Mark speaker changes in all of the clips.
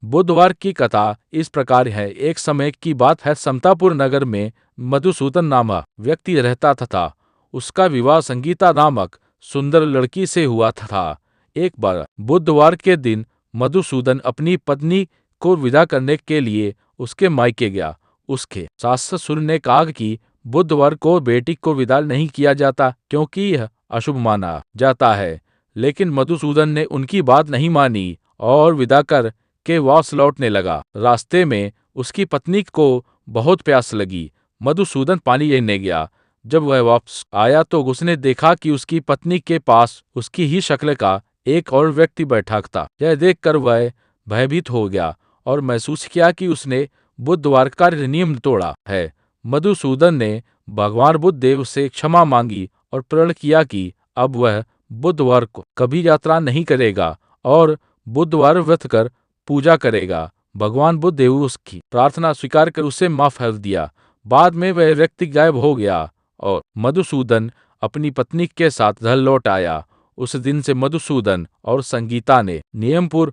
Speaker 1: बुधवार की कथा इस प्रकार है। एक समय की बात है, समतापुर नगर में मधुसूदन नामक व्यक्ति रहता था। उसका विवाह संगीता नामक सुंदर लड़की से हुआ था। एक बार बुधवार के दिन मधुसूदन अपनी पत्नी को विदा करने के लिए उसके मायके गया। उसके सास ससुर ने कहा कि बुधवार को बेटी को विदा नहीं किया जाता, क्योंकि यह अशुभ माना जाता है। लेकिन मधुसूदन ने उनकी बात नहीं मानी और विदा कर के वापस लौटने लगा। रास्ते में उसकी पत्नी को बहुत प्यास लगी। मधुसूदन पानी लेने गया। जब वह वापस आया तो उसने देखा कि उसकी पत्नी के पास उसकी ही शक्ल का एक और व्यक्ति बैठा था। यह देखकर वह भयभीत हो गया और महसूस किया कि उसने बुधवार का नियम तोड़ा है। मधुसूदन ने भगवान बुद्धदेव से क्षमा मांगी और प्रण किया कि अब वह बुधवार को कभी यात्रा नहीं करेगा और बुधवार व्रत कर पूजा करेगा। भगवान बुद्धदेव उसकी प्रार्थना स्वीकार कर उसे माफ कर दिया। बाद में वह व्यक्ति गायब हो गया और मधुसूदन अपनी पत्नी के साथ घर लौट आया। उस दिन से मधुसूदन और संगीता ने नियमपुर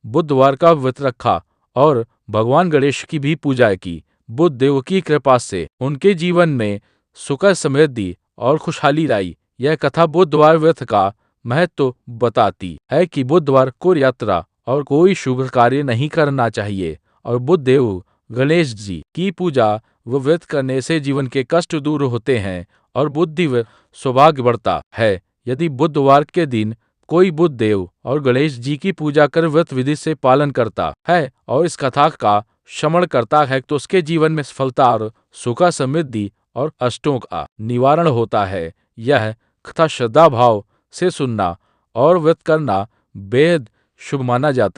Speaker 1: बुधवार का व्रत रखा और भगवान गणेश की भी पूजा की। बुद्धदेव की कृपा से उनके जीवन में सुख समृद्धि और खुशहाली आई। यह कथा बुधवार व्रत का महत्व बताती है कि बुधवार को यात्रा और कोई शुभ कार्य नहीं करना चाहिए और बुद्धदेव गणेश जी की पूजा व व्रत करने से जीवन के कष्ट दूर होते हैं और बुद्धि व सौभाग्य बढ़ता है। यदि बुधवार के दिन कोई बुद्धदेव और गणेश जी की पूजा कर व्रत विधि से पालन करता है और इस कथा का श्रवण करता है तो उसके जीवन में सफलता और सुख समृद्धि और अष्टों का निवारण होता है। यह कथा श्रद्धा भाव से सुनना और व्रत करना बेहद शुभ माना जाता